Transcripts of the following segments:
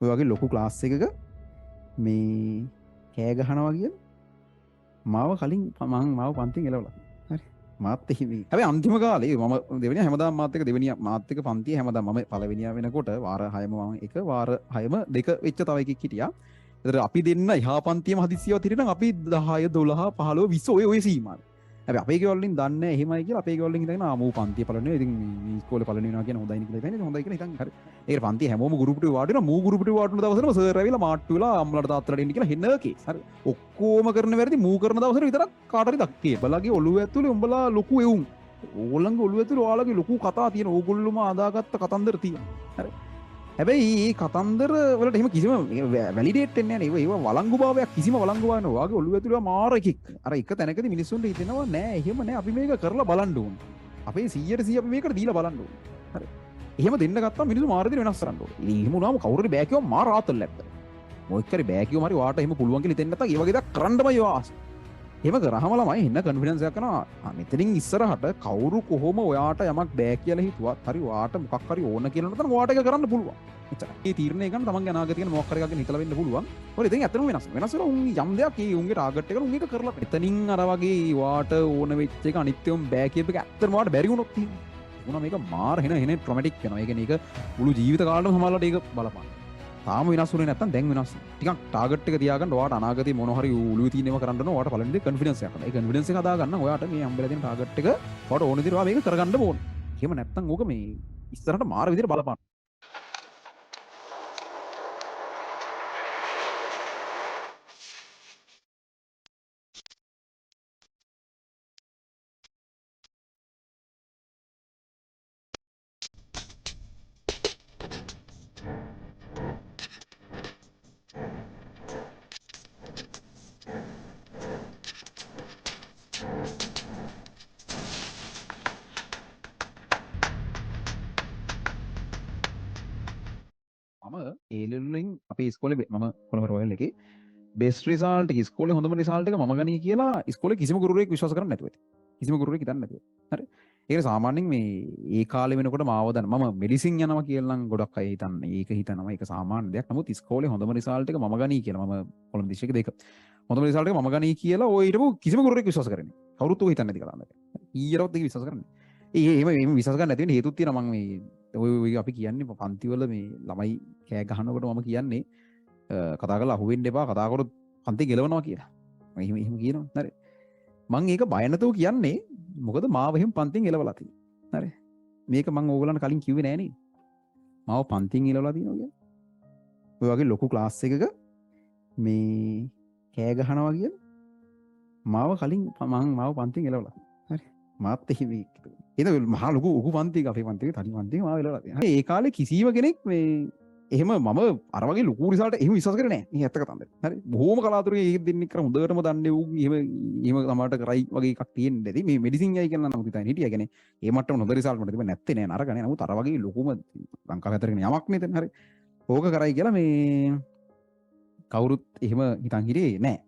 ඔය වගේ ලොකු ක්ලාස් එකක මේ කෑ ගහනවා කියලා මාව කලින් මං මාව පන්තියෙන් එලවලා. හරි. මාත් එහෙම. හැබැයි අන්තිම කාලේ මම දෙවෙනියා හැමදාම මාත් එක්ක දෙවෙනියා මාත් එක්ක පන්තියේ හැමදාම මම පළවෙනියා වෙනකොට වාර 6ම මම එක වාර 6ම දෙක වෙච්ච තව එකෙක් හිටියා. ඒතර අපි දෙන්න එහා පන්තියේම හදිස්සියවත් හිටියනම් අපි 10 12 15 20 ඔය සීමාව. හැබැයි අපේ ගෙවල් වලින් දන්නේ එහෙමයි කියලා අපේ ගෙවල් වලින් හිතගෙන ආ මූ පන්තිය පළවෙනියා ඉතින් මේ ඉස්කෝලේ පළවෙනි වෙනවා කියන හොඳයි නේ කියලා හිතන්නේ හොඳයි කියලා හිතන් හරි. ඒකට පන්තිය හැමෝම ගෲප් එකට වාඩි වෙනවා මූ ගෲප් එකට වාඩි වෙන දවසේම සර් ඇවිල්ලා මාට්ටු වෙලා අම්මලාට තාත්තලාට එන්න කියලා හෙන්න කේස්. හරි. ඔක්කොම කරන වැරදි මූ කරන දවසට විතරක් කාට හරි දක්කේ. බලගේ ඔළුව ඇතුලේ උඹලා ලොකු එවුන්. ඕගොල්ලන්ගේ ඔළුව ඇතුලේ ඔයාලගේ ලොකු කතා තියෙන ඕගොල්ලෝම අදාගත්ත කතන්දර තියෙනවා. හරි. හැබැයි මේ කතන්දර වලට එහෙම කිසිම වැලිඩේට් වෙන්නේ නැහැ නේ. ඒවා වළංගු භාවයක් කිසිම වළංගු භාවයක් නෑ. ඔයාගේ ඔළුව ඇතුලේ මාර එකෙක්. අර එක තැනකදී මිනිස්සුන්ට හිතෙනවා නෑ එහෙම නෑ අපි මේක කරලා බලන්න ඕන. අපේ 100% අපි මේකට දීලා බලන්න ඕන. හරි. එහෙම දෙන්න ගත්තාම මිනිස්සු මාර දින වෙනස් කරන්න ඕන. ඉතින් එහෙම වුණාම කවුරු හරි බෑ කිව්වම මාර ආතල් ලැබ්ද. මොකක් හරි බෑ කිව්වම හරි වාට එහෙම පුළුවන් කියලා හිතෙන්නේ නැත්නම් ඒ වගේ දා කරන්නමයි ආස. එහෙම කරාම ළමයි එන්න කන්ෆිඩන්ස් එකක් කරනවා. මෙතනින් ඉස්සරහට කවුරු කොහොම ඔයාට යමක් බෑ කියලා හිතුවත් හරි වාට මොකක් හරි ඕන කියලා නැත්නම් වාට එක කරන්න පුළුවන්. එච්චරයි. මේ තීරණය ගන්න තමන්ගේ අනාගතය ගැන මොකක් හරි එකක් ගැන හිතලා වෙන්න පුළුවන්. ඔය ඉතින් ඇත්තටම වෙනස් වෙලා උන් යම් දෙයක් ඒ උන්ගේ ටාගට් එක උන් ඒක කරලා එතනින් අර වගේ වාට ඕන වෙච්ච එක අනිත්‍යම බෑ කියප එක ඇත්තටම වාට බැරි වුණොත් තියෙනවා. මොනවා මේක මාර හෙන ට්‍රොමැටික් වෙනවා. ඒ කියන්නේ ඒක මුළු ජීවිත කාලෙම සමහරවිට ඒක බලපාන. තාම වෙනස් වුනේ නැත්තම් දැන් වෙනස්. ටිකක් ටාගට් එක තියාගන්න ඔයාට අනාගතේ මොන හරි උළුවේ තියෙනව කරන්න ඕන. ඔයාට පළවෙනි දේ කන්ෆිඩන්ස් එකක් ගන්න. ඒ කන්ෆිඩන්ස් එක හදා ගන්න ඔයාට මේ හම්බෙලා තියෙන ටාගට් එක ඔයාට ඕන විදිහට ඔයා මේක කරගන්න ඕන. එහෙම නැත්තම් ඕක මේ ඉස්සරහට මාර විදිහට බලපාන. ඒලෙලින් අපේ ඉස්කෝලේ මම කොළඹ රොයල් එකේ බෙස්ට් රිසල්ට් එක ඉස්කෝලේ හොඳම රිසල්ට් එක මම ගනී කියලා ඉස්කෝලේ කිසිම ගුරුවරයෙක් විශ්වාස කරන්නේ නැතුව ඇති. කිසිම ගුරුවරයෙක් හිතන්නේ නැතුව. හරි. ඒක සාමාන්‍යයෙන් මේ ඒ කාලේ වෙනකොට මාව දැන් මම මෙඩිසින් යනවා කියලා නම් ගොඩක් අය හිතන්නේ. ඒක හිතනවා ඒක සාමාන්‍ය දෙයක්. නමුත් ඉස්කෝලේ හොඳම රිසල්ට් එක මම ගනී කියලා මම කොළඹ දිස්ත්‍රික්කේ දෙක. හොඳම රිසල්ට් එක මම ගනී කියලා ඔය හිටපු කිසිම ගුරුවරයෙක් විශ්වාස කරන්නේ නැහැ. කවුරුත් ඔය හිතන්නේ නැති කතාවක්. ඊයරවත් ඒක විශ්වාස කරන්නේ නැහැ. එහෙම විශ්වාස කරන්න නැති වෙන හේතුත් තියෙනවා. මම මේ ඔය අපි කියන්නේ පන්තිවල මේ ළමයි කෑ ගහනකොට මම කියන්නේ කතා කරලා අහුවෙන්න එපා කතා කරොත් පන්ති ගෙලවනවා කියලා. මම එහෙම කියනවා. හරි. මම ඒක බය නැතුව කියන්නේ මොකද මාව එහෙම පන්තියෙන් එලවලා තියෙනවා. හරි. මේක මම ඕගොල්ලන්ට කලින් කිව්වේ නෑ නේද? මාව පන්තියෙන් එලවලා තියෙනවා කියන්නේ. ඔය වගේ ලොකු ක්ලාස් එකක මේ කෑ ගහනවා කියලා මාව කලින් මාව පන්තියෙන් එලවලා. හරි. මාත් එහෙම ඒක මහා ලොකු උගු පන්තියක අපේ පන්තියේ තනි පන්තියක මාව එලවලා තියෙනවා. ඒ කාලේ කිසිම කෙනෙක් මේ එහෙම මම අර වගේ ලොකු රිසල්ට් එහෙම විශ්වාස කරේ නැහැ. මේ ඇත්ත කතන්දර. හරි. බොහොම කලාතුරකින් ඒක දෙන්නෙක් කර හොඳටම දන්නේ ඌ එහෙම සමහරට කරයි වගේ එකක් තියෙන්නේ නැති. මේ මෙඩිසින් යයි කියලා නම් හිතන්නේ හිටියා. කියන්නේ ඒ මට්ටම හොඳ රිසල්ට් මට තිබෙන්නේ නැත්තේ නෑ නරක නෑ. නමුත් අර වගේ ලොකුම ලංකාවේ අතර කියන යමක් නේද? හරි. ඕක කරයි කියලා මේ කවුරුත් එහෙම හිතන් හිටියේ නෑ.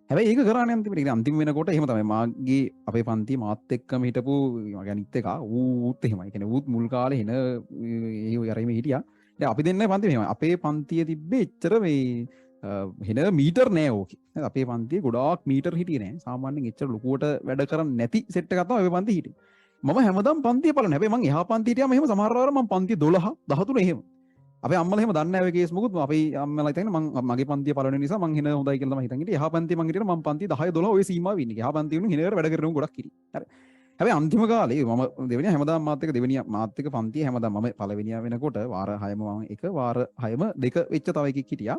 හැබැයි ඒක කරානේ අන්තිම වෙනකොට එහෙම තමයි මාගේ අපේ පන්තියේ මාත් එක්කම හිටපු මගේ අනිත් එක ඌත් එහෙමයි. කියන්නේ ඌත් මුල් කාලේ එන ඒ යරීමේ හිටියා. දැන් අපි දෙන්නයි පන්තිය මෙහෙමයි. අපේ පන්තියේ තිබ්බේ එච්චර මේ හෙන මීටර් නෑ ඕකේ. අපේ පන්තියේ ගොඩාක් මීටර් හිටියේ නෑ. සාමාන්‍යයෙන් එච්චර ලොකුවට වැඩ කරන්නේ නැති සෙට් එකක් තමයි අපේ පන්තියේ හිටියේ. මම හැමදාම පන්තිය බලන්නේ. හැබැයි මං එහා පන්තියට යම එහෙම සමහර වෙලාවට මං පන්තිය 12 13 එහෙම. අපේ අම්මලා එහෙම දන්නේ නැහැ ඔය කේස් මොකුත්. අපේ අම්මලා හිතන්නේ මං මගේ පන්තිය පළවෙනි නිසා මං හෙන හොඳයි කියලා තමයි හිතන් හිටියේ. එහා පන්තිය මං හිටියේ මං පන්තිය 10 12 ඔය සීමාවෙ ඉන්නේ. එහා පන්තිය වුණු හෙනකට වැඩ කරන ගොඩක් හිටියේ. හරි. හැබැයි අන්තිම කාලේ මම දෙවෙනියා හැමදාම මාත් එක්ක පන්තියේ හැමදාම මම පළවෙනියා වෙනකොට වාර 6ම මම එක වාර 6ම දෙක වෙච්ච තව එකෙක් හිටියා.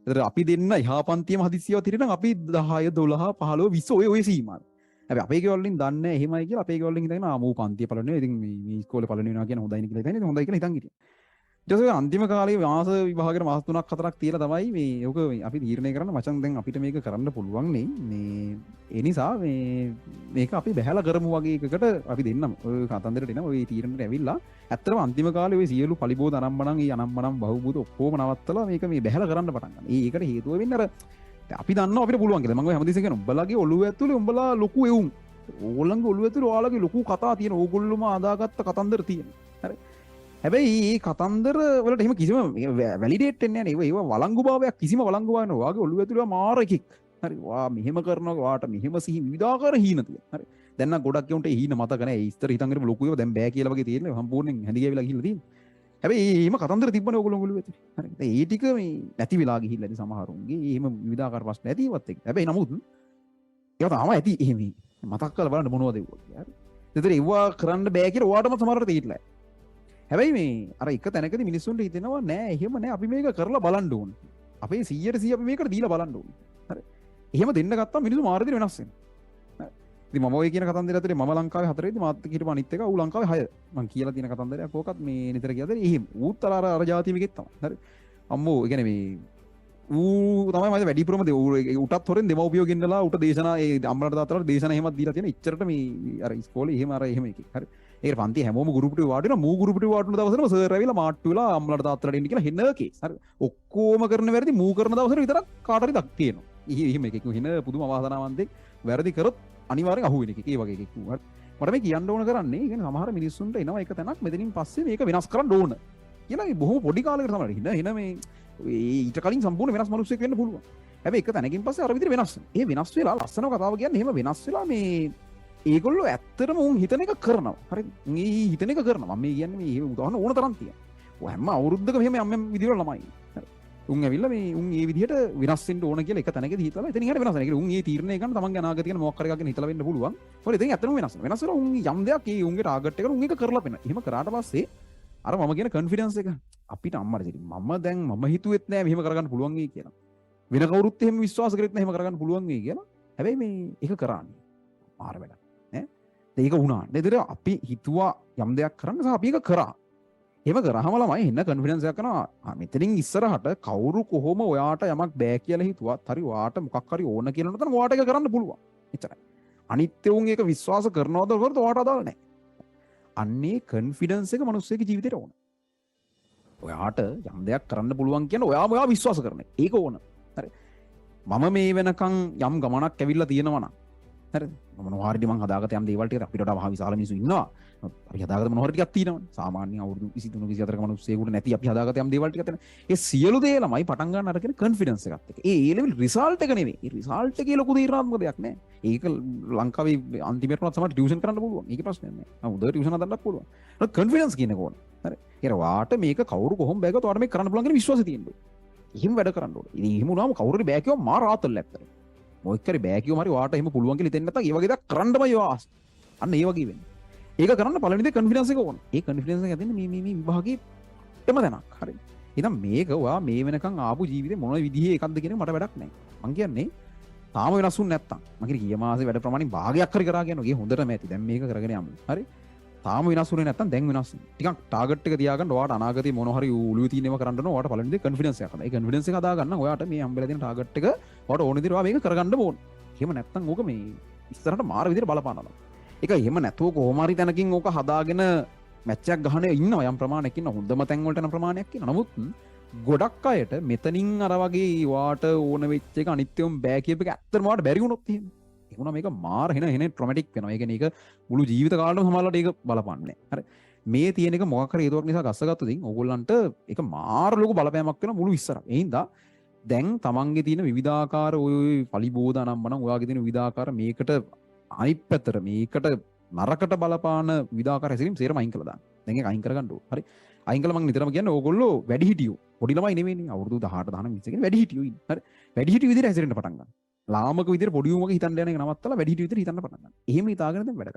ඒතර අපි දෙන්න එහා පන්තියේම හදිස්සියවත් හිටියනම් අපි 10 12 15 20 ඔය සීමාව. හැබැයි අපේ ගෙවල් වලින් දන්නේ එහෙමයි කියලා අපේ ගෙවල් වලින් හිතගෙන ආ මූ පන්තිය පළවෙනියා. ඉතින් මේ ඉස්කෝලේ පළවෙනි වෙනවා කියන හොඳයි නේ කියලා හිතන්නේ. හොඳයි කියලා හිතන් හිටියා. ඊට පස්සේ අන්තිම කාලේ මාස විභාගෙට මාස 3ක් 4ක් තියලා තමයි මේ ඔක අපි තීරණය කරන්න මචං දැන් අපිට මේක කරන්න පුළුවන් නේ. මේ ඒ නිසා මේක අපි බහැලා කරමු වගේ එකකට අපි දෙන්නම ඔය කතන්දරට එන ඔය තීරණයට ඇවිල්ලා ඇත්තටම අන්තිම කාලේ ඔය සියලු පලිබෝධ අනම්මනම් ඒ අනම්මනම් බහුබූත ඔක්කොම නවත්තලා මේක මේ බහැලා කරන්න පටන් ගන්න. ඒකට හේතුව වෙන්නේ අර අපි දන්නවා අපිට පුළුවන් කියලා. මම ඔය හැමදෙස්සෙන් කියන උඹලගේ ඔළුව ඇතුලේ උඹලා ලොකු එවුන්. ඕගොල්ලන්ගේ ඔළුව ඇතුලේ ඔයාලගේ ලොකු කතා තියෙන ඕගොල්ලෝම අදාගත්ත කතන්දර තියෙන. හරි. හැබැයි මේ කතන්දර වලට එහෙම කිසිම වැලිඩේට් වෙන්නේ නැහැ නේ. ඒව වළංගු භාවයක් කිසිම වළංගු භාවයක් නෑ. වාගේ ඔළුව ඇතුළේ මාර එකෙක්. හරි. වා මෙහෙම කරනවා වාට මෙහෙම සිහි විවිධාකාර හීන තියෙන. හරි. දැන් නම් ගොඩක් යොන්ට හීන මතක නැහැ. ඒ ඉස්තර හිතන් කරපු ලොකු ඒවා දැන් බෑ කියලා වගේ තියෙනවා. සම්පූර්ණයෙන් හැඳි ගෑවිලා ගිහිල්ලා තියෙනවා. හැබැයි එහෙම කතන්දර තිබ්බනේ ඔයගොල්ලෝ ඔළුව ඇතුලේ. හරි. දැන් ඒ ටික මේ නැති වෙලා ගිහිල්ලා ඉතින් සමහරුන්ගේ එහෙම විවිධාකාර ප්‍රශ්න ඇති ඒවත් එක්ක. හැබැයි නමුත් ඒවා තාම ඇති එහෙම මතක් කරලා බලන්න මොනවද ඒවා කියලා. හරි. ඒතර ඒවා කරන්න බෑ කියලා ඔයාටම සමහරට තේරිලා. හැබැයි මේ අර එක තැනකදී මිනිස්සුන්ට හිතෙනවා නෑ එහෙම නෑ අපි මේක කරලා බලන්න ඕන. අපේ 100% අපි මේකට දීලා බලන්න ඕන. හරි. එහෙම දෙන්න ගත්තාම මිනිස්සු මාර දින වෙනස් වෙනවා. හරි. ඉතින් මම ඔය කියන කතන්දර ඇතුලේ මම ලංකාවේ 4 වෙනි මාත් හිටපු අනිත් එක ඌ ලංකාවේ 6. මම කියලා තියෙන කතන්දරයක් ඕකත් මේ නිතර කියද්දී එහෙම ඌත් අර ජාතියෙකෙත් තමයි. හරි. අම්මෝ ඒ කියන්නේ මේ ඌ තමයි මම වැඩිපුරම උටත් හොරෙන් දෙමව්පියෝ ගෙන්නලා උට දේශනා ඒ අම්මලාට තාත්තලාට දේශනා එහෙමත් දීලා තියෙන ඉච්චරට මේ අර ඉස්කෝලේ එහෙම අර එහෙම එකක්. හරි. ඒකට පන්ති හැමෝම ගුරුප්ට වාඩි වෙනවා. මූ ගුරුප්ට වාඩි වෙන දවසේම සර් ඇවිල්ලා මාට්ටු වෙලා අම්මලාට තාත්තලාට එන්න කියලා හෙන කේස්. හරි. ඔක්කොම කරන වැරදි මූ කරන දවසට විතරක් කාට හරි දක් තියෙනවා. එහෙම එකක් හෙන පුදුම අවාසනාවන්තෙක් වැරදි කරොත් අනිවාර්යෙන් අහු වෙන එකක්. ඒ වගේ එකක්. හරි. මට මේ කියන්න ඕන කරන්නේ ඒ කියන්නේ සමහර මිනිස්සුන්ට එනවා එක තැනක් මෙතනින් පස්සේ මේක වෙනස් කරන්න ඕන. කියලා මේ බොහොම පොඩි කාලයකට තමයි හෙන මේ ඊට කලින් සම්පූර්ණ වෙනස් මිනිස්සෙක් වෙන්න පුළුවන්. හැබැයි එක තැනකින් පස්සේ අර විදිහට වෙනස් වෙනවා. ඒ වෙනස් වෙලා ලස්සන කතාව කියන්නේ එහෙම වෙනස් වෙලා මේ ඒගොල්ලෝ ඇත්තටම උන් හිතන එක කරනවා. හරිද? මේ හිතන එක කරනවා. මම මේ කියන්නේ මේ උදාහරණ ඕන තරම් තියෙනවා. ඔය හැම අවුරුද්දකම මෙහෙම යම් විදිහට ළමයි. හරි. උන් ඇවිල්ලා මේ උන් මේ විදිහට වෙනස් වෙන්න ඕන කියලා එක තැනකදී හිතලා එතන ඉහට වෙනස් වෙනවා. ඒකේ උන් මේ තීරණය ගන්න තමන්ගේ අනාගතය ගැන මොකක් හරි එකක් ගැන හිතලා වෙන්න පුළුවන්. හරි. ඉතින් ඇත්තටම වෙනස් වෙනවා. වෙනස් වෙලා උන් යම් දෙයක් ඒ උන්ගේ ටාගට් එකට උන් ඒක කරලා පෙන්නන. එහෙම කරාට පස්සේ අර මම කියන කොන්ෆිඩන්ස් එක අපිට අම්මට ඉතින් මම දැන් මම හිතුවෙත් නෑ මෙහෙම කරගන්න පුළුවන් වෙයි කියලා. වෙන කවුරුත් එහෙම විශ්වාස කරෙත් නෑ එහෙම කරගන්න පුළුවන් වෙයි කියලා. හැබැයි මේ ඒක කරන්නේ මාර වැඩක් නේ. ඒක වුණා. නේද? අපි හිතුවා යම් දෙයක් කරන්න සහ අපි ඒක කරා. එහෙම කරාම ළමයි එන්න කොන්ෆිඩන්ස් එකක් කරනවා. මෙතනින් ඉස්සරහට කවුරු කොහොම ඔයාට යමක් බෑ කියලා හිතුවත් හරි ඔයාට මොකක් හරි ඕන කියලා නැත්නම් ඔයාට ඒක කරන්න පුළුවන්. එච්චරයි. අනිත් උන් ඒක විශ්වාස කරනවද කරනවද ඔයාට අදාළ නෑ. අන්නේ කොන්ෆිඩන්ස් එක මිනිස්සෙගේ ජීවිතේට ඕන. ඔයාට යම් දෙයක් කරන්න පුළුවන් කියන ඔයාම ඔයා විශ්වාස කරන එක. ඒක ඕන. හරි. මම මේ වෙනකන් යම් ගමනක් ඇවිල්ලා තියෙනවා නම් හරිද? මොනවා හරි මං හදාගත්ත යම් දේවල් ටික අපිට වඩා මහ විශාල මිනිස්සු ඉන්නවා. අපි හදාගත්ත මොනවා හරි ටිකක් තියෙනවනේ. සාමාන්‍ය අවුරුදු 23 24ක මිනිස්සුෙකුට නැති අපි හදාගත්ත යම් දේවල් ටිකක් තියෙනවා. ඒ සියලු දේ ළමයි පටන් ගන්න අරගෙන කොන්ෆිඩන්ස් එකත් එක්ක. ඒ ලෙවල් රිසල්ට් එක නෙවෙයි. ඒ රිසල්ට් එකේ ලොකු තීරණාත්මක දෙයක් නෑ. ඒක ලංකාවේ අන්තිමට උනත් සමහර ටියුෂන් කරන්න පුළුවන්. ඒක ප්‍රශ්නයක් නෑ. හොඳට ටියුෂන් හදන්නත් පුළුවන්. ඒක කොන්ෆිඩන්ස් කියන එක ඕන. හරි. ඒක වාට මේක කවුරු කොහොම බෑගොත් ඔයාලට මේක කරන්න පුළුවන් කියන විශ්වාසය තියෙන්න ඕනේ. එහෙම වැඩ කරන්න ඕනේ. ඉතින් එහෙම වුණාම කවුරු හරි බෑ කිව්වම මාර ආතල් ඇත්තට. මොකක් කරේ බෑ කිව්වම හරි වාට එහෙම පුළුවන් කියලා හිතෙන්නේ නැත්නම් ඒ වගේ දෙයක් කරන්නමයි ඔයා ආස. අන්න ඒ වගේ වෙන්නේ. ඒක කරන්න පළවෙනි දේ කොන්ෆිඩන්ස් එක ඕන. ඒ කොන්ෆිඩන්ස් එක ඇතින්නේ මේ විභාගේ එම දැනක්. හරි. ඉතින් මේක ඔයා මේ වෙනකන් ආපු ජීවිතේ මොන විදිහේ එකක්ද කියන මට වැඩක් නැහැ. මං කියන්නේ තාම වෙනස් වුනේ නැත්තම්. මං කියන්නේ ගිය මාසේ වැඩ ප්‍රමාණය භාගයක් හරි කරා කියනවා. ඒ හොඳටම ඇති. දැන් මේක කරගෙන යමු. හරි. තාම වෙනස් වුනේ නැත්තම් දැන් වෙනස් වෙනවා. ටිකක් ටාගට් එක තියාගන්න ඔයාට අනාගතේ මොන හරි උළුවේ තියෙනව කරන්න ඕන. ඔයාට පළවෙනි දේ කොන්ෆිඩන්ස් එකක් හදන්න. ඒ කොන්ෆිඩන්ස් එක හදා ගන්න ඔයාට මේ හම්බෙලා තියෙන ටාගට් එක ඔයාට ඕන විදිහට ඔයා මේක කරගන්න ඕන. එහෙම නැත්තම් ඕක මේ ඉස්සරහට මාර විදිහට බලපානවා. ඒක එහෙම නැතුව කොහොම හරි තැනකින් ඕක හදාගෙන මැච් එකක් ගහන ඉන්නවා යම් ප්‍රමාණයක් ඉන්න හොඳම තැන් වලට යන ප්‍රමාණයක් ඉන්න. නමුත් ගොඩක් අයට මෙතනින් අර වගේ වාට ඕන වෙච්ච එක අනිත්‍යම බෑ කියප එක ඇත්තටම වාට බැරි වුණොත් එහෙම. ඒ වුණා මේක මාර හෙන ට්‍රොමැටික් වෙනවා. ඒ කියන්නේ ඒක මුළු ජීවිත කාලෙම සමහරවිට ඒක බලපන්නේ. හරි. මේ තියෙන එක මොකක් හරි හේතුවක් නිසා ගස්සගත්තොත් ඉතින් ඕගොල්ලන්ට ඒක මාර ලොකු බලපෑමක් වෙනවා මුළු ඉස්සර. ඒ හින්දා දැන් තමන්ගේ තියෙන විවිධාකාර ඔය පලිබෝධ අනම්මනම් ඔයාගේ තියෙන විවිධාකාර මේකට අනිත් පැත්තට මේකට නරකට බලපාන විවිධාකාර හැසිරීම් සේරම අයින් කළා දාන්න. දැන් ඒක අයින් කරගන්න ඕන. හරි. අයින් කළා මම නිතරම කියන්නේ ඕගොල්ලෝ වැඩිහිටියෝ. පොඩි ළමයි නෙවෙයිනේ. අවුරුදු 18 19 20 කියන්නේ වැඩිහිටියෝ ඉන්නේ. හරි. වැඩිහිටියෝ විදිහට හැසිරෙන්න පටන් ගන්න. ලාමක විදිහට පොඩි උමක හිතන්න යන එක නවත්තලා වැඩිහිටියෝ විදිහට හිතන්න පටන් ගන්න. එහෙම හිතාගෙන දැන් වැඩ කරන්න.